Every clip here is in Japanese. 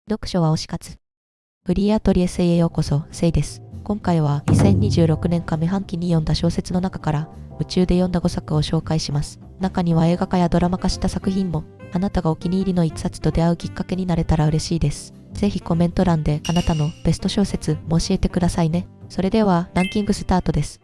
読書は推し活。フリーアトリエセイへようこそ、セイです。今回は2026年上半期に読んだ小説の中から夢中で読んだ5作を紹介します。中には映画化やドラマ化した作品も、あなたがお気に入りの一冊と出会うきっかけになれたら嬉しいです。ぜひコメント欄であなたのベスト小説も教えてくださいね。それではランキングスタートです。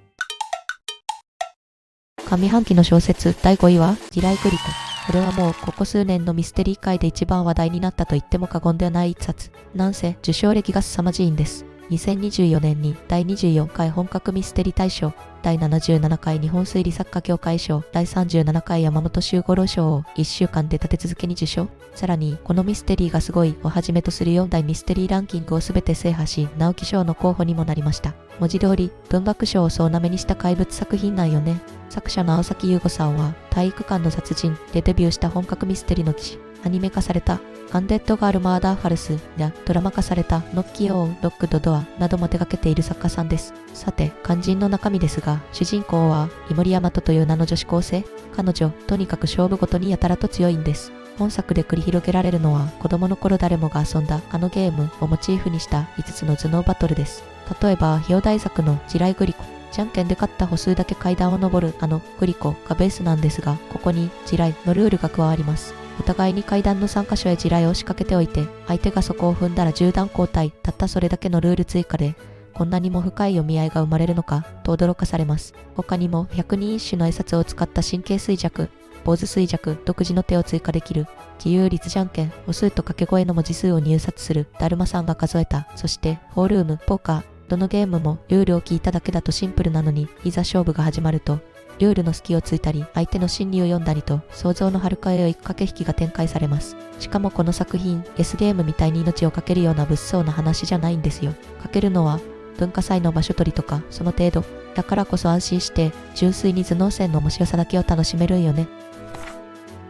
上半期の小説第5位は地雷グリコ。これはもうここ数年のミステリー界で一番話題になったと言っても過言ではない一冊。なんせ受賞歴が凄まじいんです。2024年に第24回本格ミステリー大賞、第77回日本推理作家協会賞、第37回山本周五郎賞を1週間で立て続けに受賞。さらに、このミステリーがすごいをはじめとする4大ミステリーランキングをすべて制覇し、直木賞の候補にもなりました。文字通り、文学賞を総なめにした怪物作品なんよね。作者の青崎優吾さんは、体育館の殺人でデビューした本格ミステリーの騎士、アニメ化されたアンデッドガールマーダーファルスやドラマ化されたノッキーオーロックドドアなども手掛けている作家さんです。さて、肝心の中身ですが、主人公は井森大和という名の女子高生。彼女、とにかく勝負ごとにやたらと強いんです。本作で繰り広げられるのは、子供の頃誰もが遊んだあのゲームをモチーフにした5つの頭脳バトルです。例えば、表題作の地雷グリコ。じゃんけんで勝った歩数だけ階段を登るあのグリコがベースなんですが、ここに地雷のルールが加わります。お互いに階段の3箇所へ地雷を仕掛けておいて、相手がそこを踏んだら10段交代、たったそれだけのルール追加で、こんなにも深い読み合いが生まれるのかと驚かされます。他にも百人一首の挨拶を使った神経衰弱、坊主衰弱、独自の手を追加できる、自由率じゃんけん、歩数と掛け声の文字数を入札する、だるまさんが数えた、そして、ホールーム、ポーカー、どのゲームもルールを聞いただけだとシンプルなのに、いざ勝負が始まると、ルールの隙をついたり、相手の心理を読んだりと、想像の遥かへを行く駆け引きが展開されます。しかもこの作品、S ゲームみたいに命を懸けるような物騒な話じゃないんですよ。かけるのは、文化祭の場所取りとか、その程度。だからこそ安心して、純粋に頭脳戦の面白さだけを楽しめるんよね。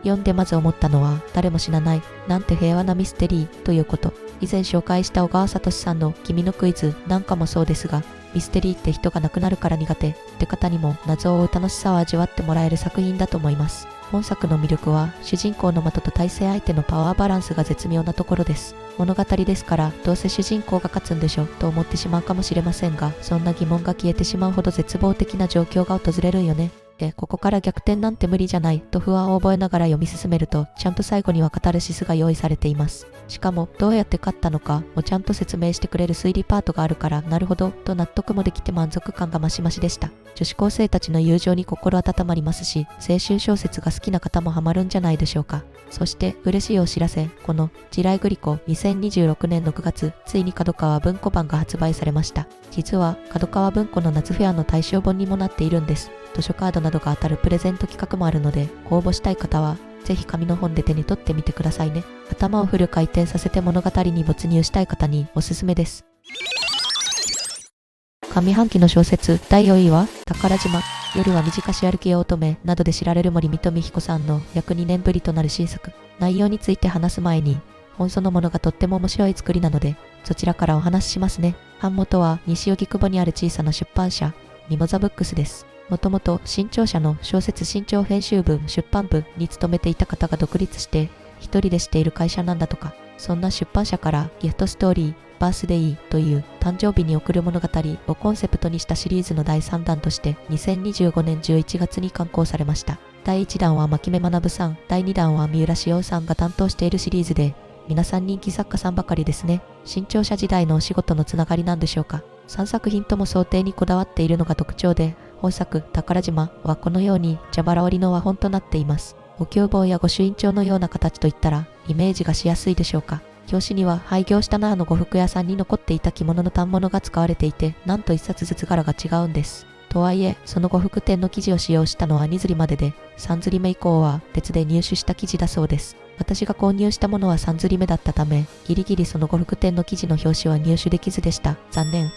読んでまず思ったのは、誰も死なない、なんて平和なミステリーということ。以前紹介した小川聡さんの君のクイズなんかもそうですが、ミステリーって人が亡くなるから苦手って方にも謎を追う楽しさを味わってもらえる作品だと思います。本作の魅力は主人公の的と対戦相手のパワーバランスが絶妙なところです。物語ですからどうせ主人公が勝つんでしょと思ってしまうかもしれませんが、そんな疑問が消えてしまうほど絶望的な状況が訪れるんよね。ここから逆転なんて無理じゃないと不安を覚えながら読み進めると、ちゃんと最後にはカタルシスが用意されています。しかもどうやって勝ったのかをちゃんと説明してくれる推理パートがあるから、なるほどと納得もできて満足感が増し増しでした。女子高生たちの友情に心温まりますし、青春小説が好きな方もハマるんじゃないでしょうか。そして嬉しいお知らせ、この地雷グリコ2026年6月、ついに角川文庫版が発売されました。実は角川文庫の夏フェアの対象本にもなっているんです。図書カードなどが当たるプレゼント企画もあるので、応募したい方はぜひ紙の本で手に取ってみてくださいね。頭をフル回転させて物語に没入したい方におすすめです。上半期の小説第4位は宝島、夜は短し歩きよ乙女などで知られる森見富彦さんの約2年ぶりとなる新作。内容について話す前に、本そのものがとっても面白い作りなので、そちらからお話ししますね。版元は西荻窪にある小さな出版社、ミモザブックスです。もともと新潮社の小説新潮編集部出版部に勤めていた方が独立して一人でしている会社なんだとか。そんな出版社からギフトストーリーバースデイという誕生日に送る物語をコンセプトにしたシリーズの第3弾として2025年11月に刊行されました。第1弾は牧目学さん、第2弾は三浦紫耀さんが担当しているシリーズで、皆さん人気作家さんばかりですね。新潮社時代のお仕事のつながりなんでしょうか。3作品とも想定にこだわっているのが特徴で、本作宝島はこのように蛇腹織りの和本となっています。お経本や御朱印帳のような形といったらイメージがしやすいでしょうか。表紙には廃業した那覇の呉服屋さんに残っていた着物の反物が使われていて、なんと一冊ずつ柄が違うんです。とはいえ、その呉服店の生地を使用したのは2刷りまでで、3刷り目以降は別で入手した生地だそうです。私が購入したものは3刷り目だったため、ギリギリその呉服店の生地の表紙は入手できずでした。残念。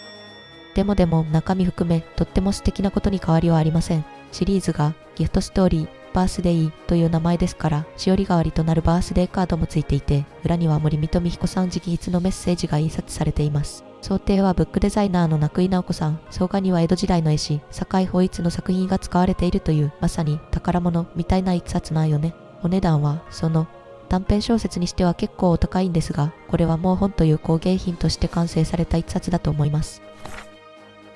でも中身含めとっても素敵なことに変わりはありません。シリーズがギフトストーリーバースデイという名前ですから、しおり代わりとなるバースデーカードもついていて、裏には森見富彦さん直筆のメッセージが印刷されています。想定はブックデザイナーの中井直子さん、草画には江戸時代の絵師酒井法一の作品が使われているという、まさに宝物みたいな一冊なんよね。お値段はその短編小説にしては結構お高いんですが、これはもう本という工芸品として完成された一冊だと思います。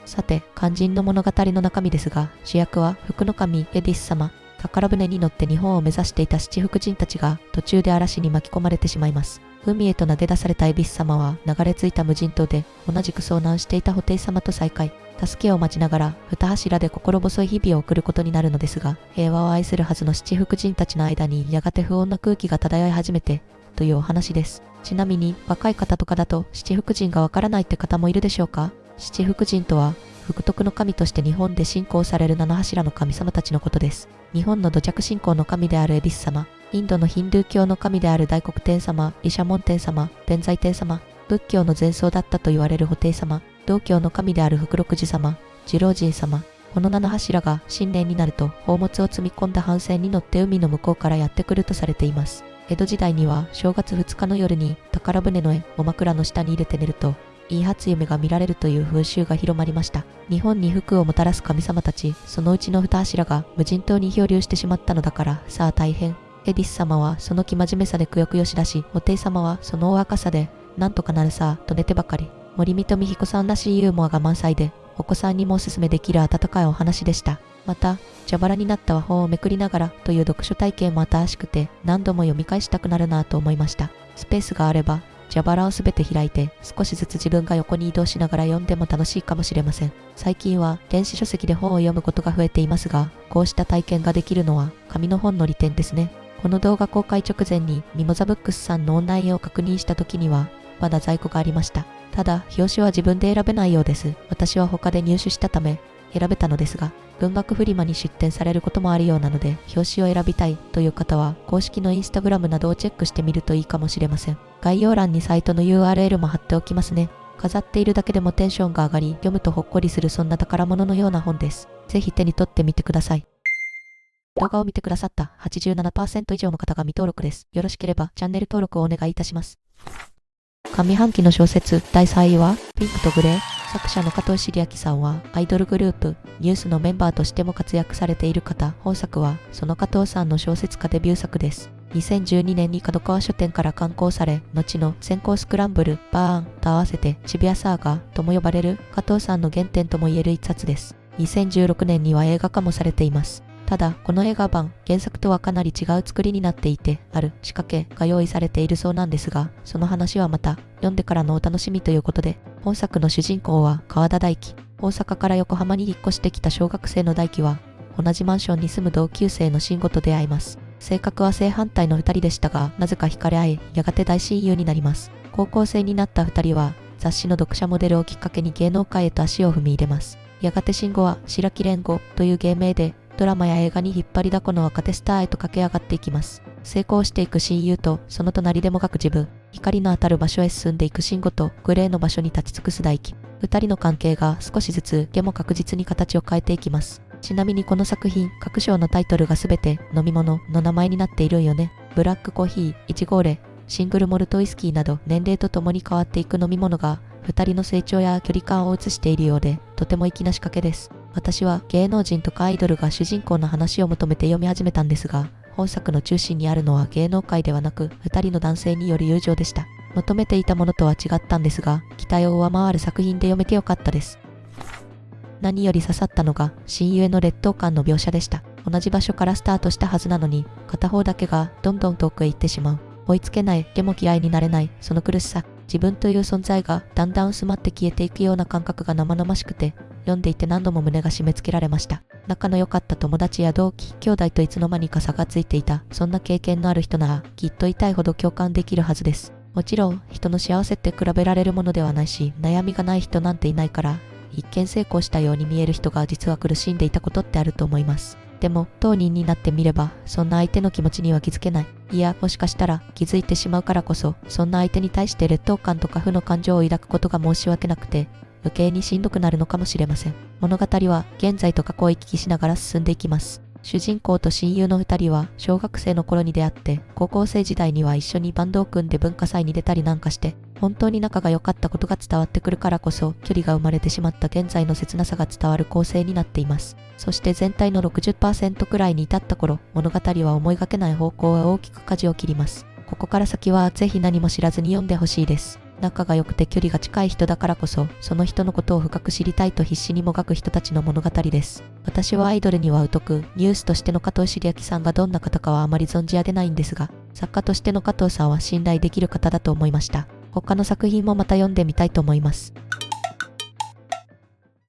さて、肝心の物語の中身ですが、主役は福の神エディス様。宝船に乗って日本を目指していた七福神たちが途中で嵐に巻き込まれてしまいます。海へと投げ出されたエビス様は流れ着いた無人島で同じく遭難していた布袋様と再会。助けを待ちながら二柱で心細い日々を送ることになるのですが、平和を愛するはずの七福神たちの間にやがて不穏な空気が漂い始めてというお話です。ちなみに若い方とかだと七福神がわからないって方もいるでしょうか。七福神とは福徳の神として日本で信仰される七柱の神様たちのことです。日本の土着信仰の神であるエビス様、インドのヒンドゥー教の神である大黒天様、毘沙門天様、天在天様、仏教の前奏だったと言われる布袋様、道教の神である福禄寿様、寿老人様、この七柱が新年になると宝物を積み込んだ帆船に乗って海の向こうからやってくるとされています。江戸時代には正月2日の夜に宝船の絵を枕の下に入れて寝るといい初夢が見られるという風習が広まりました。日本に福をもたらす神様たち、そのうちの二柱が無人島に漂流してしまったのだから、さあ大変。エディス様はその生真面目さでくよくよしだし、布袋様はそのお若さで、なんとかなるさあ、と寝てばかり。森見と美彦さんらしいユーモアが満載で、お子さんにもおすすめできる温かいお話でした。また、蛇腹になった和本をめくりながらという読書体験も新しくて、何度も読み返したくなるなぁと思いました。スペースがあれば、蛇腹をすべて開いて少しずつ自分が横に移動しながら読んでも楽しいかもしれません。最近は電子書籍で本を読むことが増えていますが、こうした体験ができるのは紙の本の利点ですね。この動画公開直前にミモザブックスさんのオンラインを確認した時にはまだ在庫がありました。ただ表紙は自分で選べないようです。私は他で入手したため選べたのですが、文学フリマに出展されることもあるようなので、表紙を選びたいという方は公式のインスタグラムなどをチェックしてみるといいかもしれません。概要欄にサイトの URL も貼っておきますね。飾っているだけでもテンションが上がり、読むとほっこりするそんな宝物のような本です。ぜひ手に取ってみてください。動画を見てくださった 87% 以上の方が未登録です。よろしければチャンネル登録をお願いいたします。上半期の小説第3位はピンクとグレー。作者の加藤シリアキさんはアイドルグループニュースのメンバーとしても活躍されている方。本作はその加藤さんの小説家デビュー作です。2012年に角川書店から刊行され、後の先行スクランブル、バーンと合わせて渋谷サーガーとも呼ばれる加藤さんの原点とも言える一冊です。2016年には映画化もされています。ただ、この映画版、原作とはかなり違う作りになっていて、ある仕掛けが用意されているそうなんですが、その話はまた読んでからのお楽しみということで、本作の主人公は川田大樹。大阪から横浜に引っ越してきた小学生の大樹は、同じマンションに住む同級生の慎吾と出会います。性格は正反対の二人でしたが、なぜか惹かれ合い、やがて大親友になります。高校生になった二人は、雑誌の読者モデルをきっかけに芸能界へと足を踏み入れます。やがて慎吾は白木蓮吾という芸名で、ドラマや映画に引っ張りだこの若手スターへと駆け上がっていきます。成功していく親友と、その隣でもがく自分、光の当たる場所へ進んでいく慎吾と、グレーの場所に立ち尽くす大樹。二人の関係が少しずつでも確実に形を変えていきます。ちなみにこの作品、各章のタイトルがすべて飲み物の名前になっているんよね。ブラックコーヒー、イチゴーレ、シングルモルトウイスキーなど年齢とともに変わっていく飲み物が、二人の成長や距離感を映しているようで、とても粋な仕掛けです。私は芸能人とかアイドルが主人公の話を求めて読み始めたんですが、本作の中心にあるのは芸能界ではなく、二人の男性による友情でした。求めていたものとは違ったんですが、期待を上回る作品で読めてよかったです。何より刺さったのが、親友への劣等感の描写でした。同じ場所からスタートしたはずなのに、片方だけがどんどん遠くへ行ってしまう。追いつけない、でも嫌いになれない、その苦しさ。自分という存在がだんだん薄まって消えていくような感覚が生々しくて、読んでいて何度も胸が締め付けられました。仲の良かった友達や同期、兄弟といつの間にか差がついていた、そんな経験のある人なら、きっと痛いほど共感できるはずです。もちろん、人の幸せって比べられるものではないし、悩みがない人なんていないから、一見成功したように見える人が実は苦しんでいたことってあると思います。でも、当人になってみれば、そんな相手の気持ちには気づけない。いや、もしかしたら気づいてしまうからこそ、そんな相手に対して劣等感とか負の感情を抱くことが申し訳なくて、余計にしんどくなるのかもしれません。物語は現在と過去を行き来しながら進んでいきます。主人公と親友の二人は小学生の頃に出会って、高校生時代には一緒にバンドを組んで文化祭に出たりなんかして、本当に仲が良かったことが伝わってくるからこそ、距離が生まれてしまった現在の切なさが伝わる構成になっています。そして全体の 60% くらいに至った頃、物語は思いがけない方向へ大きく舵を切ります。ここから先はぜひ何も知らずに読んでほしいです。仲が良くて距離が近い人だからこそ、その人のことを深く知りたいと必死にもがく人たちの物語です。私はアイドルには疎く、ニュースとしての加藤シリアキさんがどんな方かはあまり存じ上げないんですが、作家としての加藤さんは信頼できる方だと思いました。他の作品もまた読んでみたいと思います。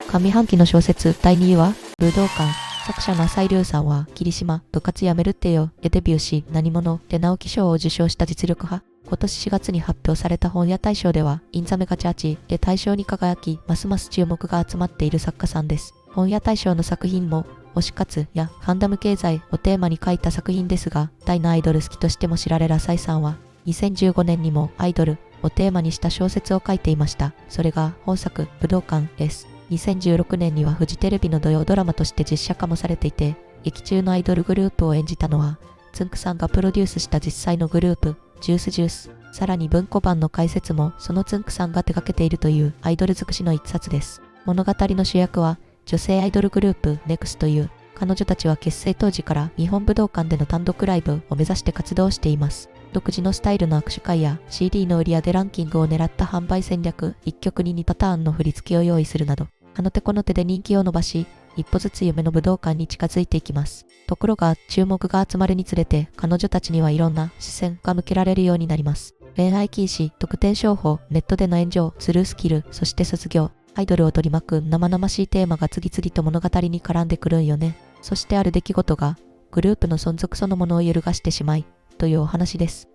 上半期の小説第2位は武道館。作者の浅井亮さんは霧島部活やめるってよでデビューし、何者で直木賞を受賞した実力派。今年4月に発表された本屋大賞ではインザメガチャーチで大賞に輝き、ますます注目が集まっている作家さんです。本屋大賞の作品も推し活やファンダム経済をテーマに書いた作品ですが、大のアイドル好きとしても知られる浅井さんは2015年にもアイドルをテーマにした小説を書いていました。それが本作武道館です。2016年にはフジテレビの土曜ドラマとして実写化もされていて、劇中のアイドルグループを演じたのはつんくさんがプロデュースした実際のグループジュースジュース。さらに文庫版の解説もそのつんくさんが手掛けているというアイドル尽くしの一冊です。物語の主役は女性アイドルグループネクスという、彼女たちは結成当時から日本武道館での単独ライブを目指して活動しています。独自のスタイルの握手会や CD の売り上げランキングを狙った販売戦略、1曲に2パターンの振り付けを用意するなど、あの手この手で人気を伸ばし、一歩ずつ夢の武道館に近づいていきます。ところが注目が集まるにつれて、彼女たちにはいろんな視線が向けられるようになります。恋愛禁止、得点商法、ネットでの炎上、スルースキル、そして卒業、アイドルを取り巻く生々しいテーマが次々と物語に絡んでくるんよね。そしてある出来事がグループの存続そのものを揺るがしてしまい、というお話です。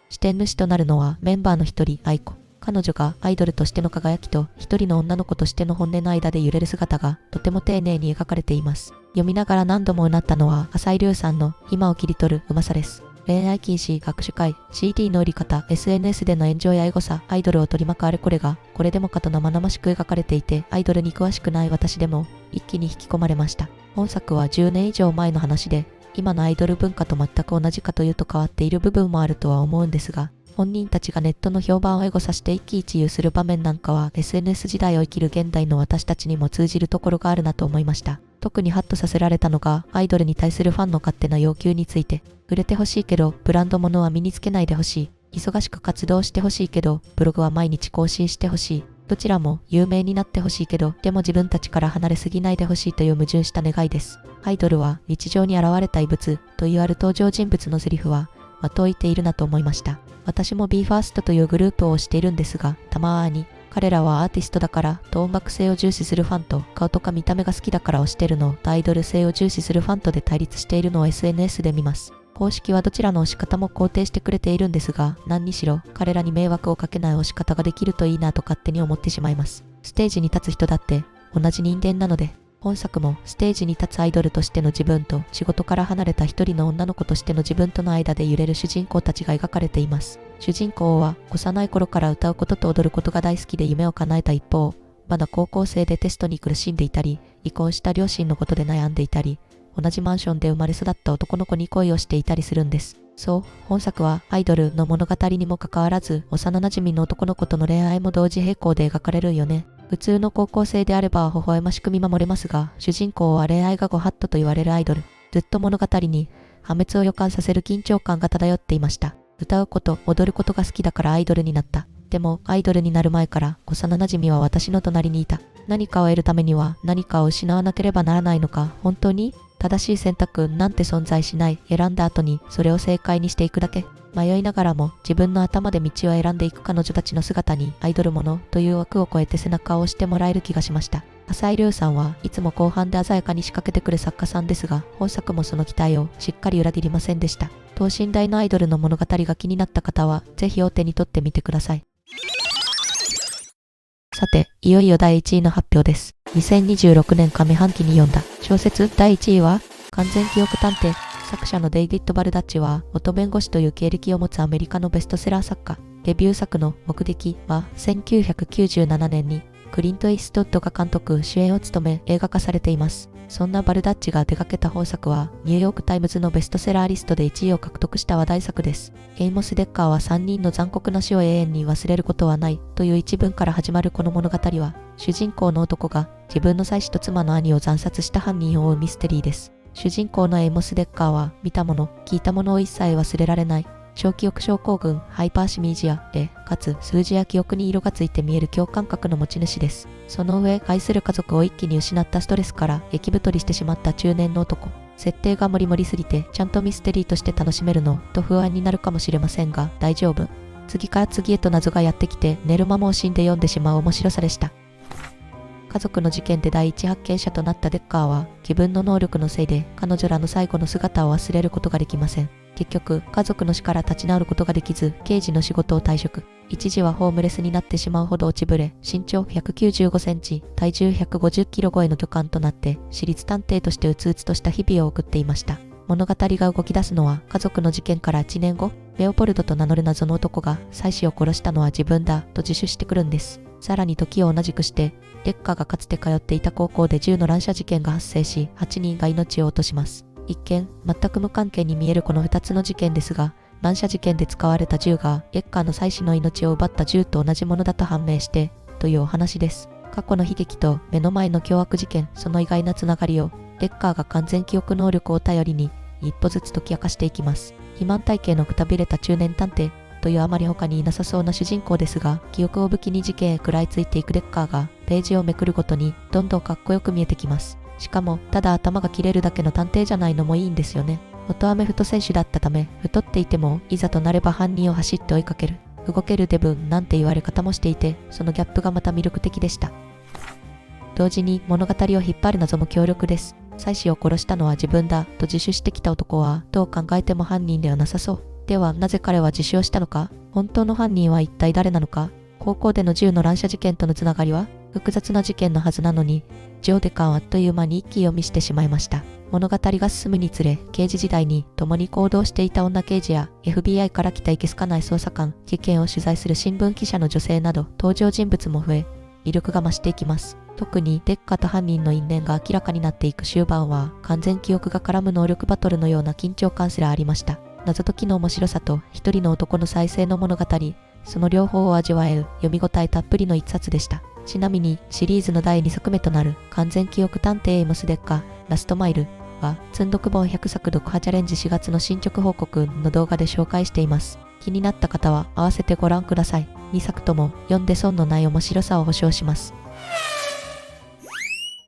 視点主となるのはメンバーの一人、愛子。彼女がアイドルとしての輝きと一人の女の子としての本音の間で揺れる姿がとても丁寧に描かれています。読みながら何度もうなったのは浅井亮さんの今を切り取るうまさです。恋愛禁止、握手会、CD の売り方、SNS での炎上やエゴサ、アイドルを取り巻くあれこれがこれでもかと生々しく描かれていて、アイドルに詳しくない私でも一気に引き込まれました。本作は10年以上前の話で、今のアイドル文化と全く同じかというと変わっている部分もあるとは思うんですが、本人たちがネットの評判をエゴサして一喜一憂する場面なんかは SNS 時代を生きる現代の私たちにも通じるところがあるなと思いました。特にハッとさせられたのがアイドルに対するファンの勝手な要求について、売れてほしいけどブランド物は身につけないでほしい、忙しく活動してほしいけどブログは毎日更新してほしい、どちらも有名になってほしいけどでも自分たちから離れすぎないでほしいという矛盾した願いです。アイドルは日常に現れた異物というある登場人物のセリフは的を射ているなと思いました。私も BE:FIRST というグループを推しているんですが、たまーに彼らはアーティストだからと音楽性を重視するファンと、顔とか見た目が好きだから推してるのとアイドル性を重視するファンとで対立しているのを SNS で見ます。公式はどちらの推し方も肯定してくれているんですが、何にしろ彼らに迷惑をかけない推し方ができるといいなと勝手に思ってしまいます。ステージに立つ人だって同じ人間なので、本作もステージに立つアイドルとしての自分と仕事から離れた一人の女の子としての自分との間で揺れる主人公たちが描かれています。主人公は幼い頃から歌うことと踊ることが大好きで夢を叶えた一方、まだ高校生でテストに苦しんでいたり、離婚した両親のことで悩んでいたり、同じマンションで生まれ育った男の子に恋をしていたりするんです。そう、本作はアイドルの物語にもかかわらず、幼馴染の男の子との恋愛も同時並行で描かれるよね。普通の高校生であれば微笑ましく見守れますが、主人公は恋愛がご法度と言われるアイドル。ずっと物語に破滅を予感させる緊張感が漂っていました。歌うこと、踊ることが好きだからアイドルになった。でも、アイドルになる前から幼馴染は私の隣にいた。何かを得るためには何かを失わなければならないのか、本当に？正しい選択なんて存在しない。選んだ後にそれを正解にしていくだけ。迷いながらも自分の頭で道を選んでいく彼女たちの姿にアイドルものという枠を超えて背中を押してもらえる気がしました。浅井亮さんはいつも後半で鮮やかに仕掛けてくる作家さんですが、本作もその期待をしっかり裏切りませんでした。等身大のアイドルの物語が気になった方はぜひお手に取ってみてください。さて、いよいよ第1位の発表です。2026年上半期に読んだ小説第1位は完全記憶探偵。作者のデイビッド・バルダッチは元弁護士という経歴を持つアメリカのベストセラー作家。デビュー作の目的は1997年にクリント・イーストウッドが監督・主演を務め映画化されています。そんなバルダッチが手掛けた本作はニューヨーク・タイムズのベストセラーリストで1位を獲得した話題作です。エイモス・デッカーは3人の残酷な死を永遠に忘れることはないという一文から始まるこの物語は、主人公の男が自分の妻子と妻の兄を惨殺した犯人を追うミステリーです。主人公のエイモス・デッカーは見たもの、聞いたものを一切忘れられない。小記憶症候群、ハイパーシミージアで、かつ数字や記憶に色がついて見える共感覚の持ち主です。その上、愛する家族を一気に失ったストレスから激太りしてしまった中年の男。設定がモリモリすぎて、ちゃんとミステリーとして楽しめるのと不安になるかもしれませんが、大丈夫。次から次へと謎がやってきて、寝る間も惜しんで読んでしまう面白さでした。家族の事件で第一発見者となったデッカーは、自分の能力のせいで彼女らの最後の姿を忘れることができません。結局、家族の死から立ち直ることができず、刑事の仕事を退職。一時はホームレスになってしまうほど落ちぶれ、身長195センチ、体重150キロ超えの巨漢となって、私立探偵としてうつうつとした日々を送っていました。物語が動き出すのは、家族の事件から1年後、レオポルドと名乗る謎の男が、妻子を殺したのは自分だ、と自首してくるんです。さらに時を同じくして、デッカーがかつて通っていた高校で銃の乱射事件が発生し、8人が命を落とします。一見、全く無関係に見えるこの2つの事件ですが、乱射事件で使われた銃が、デッカーの妻子の命を奪った銃と同じものだと判明して、というお話です。過去の悲劇と目の前の凶悪事件、その意外なつながりを、デッカーが完全記憶能力を頼りに、一歩ずつ解き明かしていきます。肥満体型のくたびれた中年探偵、というあまり他にいなさそうな主人公ですが、記憶を武器に事件へ食らいついていくデッカーが、ページをめくるごとに、どんどんかっこよく見えてきます。しかも、ただ頭が切れるだけの探偵じゃないのもいいんですよね。元アメフト選手だったため、太っていても、いざとなれば犯人を走って追いかける。動けるデブンなんて言われ方もしていて、そのギャップがまた魅力的でした。同時に物語を引っ張る謎も強力です。妻子を殺したのは自分だ、と自首してきた男は、どう考えても犯人ではなさそう。では、なぜ彼は自首をしたのか？本当の犯人は一体誰なのか？高校での銃の乱射事件とのつながりは？複雑な事件のはずなのに、ジョーデカンはあっという間に一気読みしてしまいました。物語が進むにつれ、刑事時代に共に行動していた女刑事や FBI から来たいけすかない捜査官、事件を取材する新聞記者の女性など登場人物も増え、威力が増していきます。特にデッカと犯人の因縁が明らかになっていく終盤は、完全記憶が絡む能力バトルのような緊張感すらありました。謎解きの面白さと一人の男の再生の物語、その両方を味わえる読み応えたっぷりの一冊でした。ちなみにシリーズの第2作目となる完全記憶探偵エイモスデッカラストマイルは積んどく本100作読破チャレンジ4月の進捗報告の動画で紹介しています。気になった方は合わせてご覧ください。2作とも読んで損のない面白さを保証します。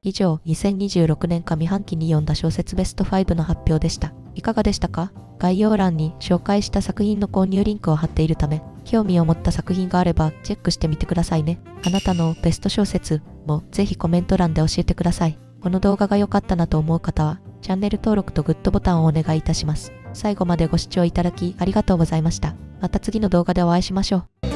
以上、2026年上半期に読んだ小説ベスト5の発表でした。いかがでしたか？概要欄に紹介した作品の購入リンクを貼っているため、興味を持った作品があればチェックしてみてくださいね。あなたのベスト小説もぜひコメント欄で教えてください。この動画が良かったなと思う方は、チャンネル登録とグッドボタンをお願いいたします。最後までご視聴いただきありがとうございました。また次の動画でお会いしましょう。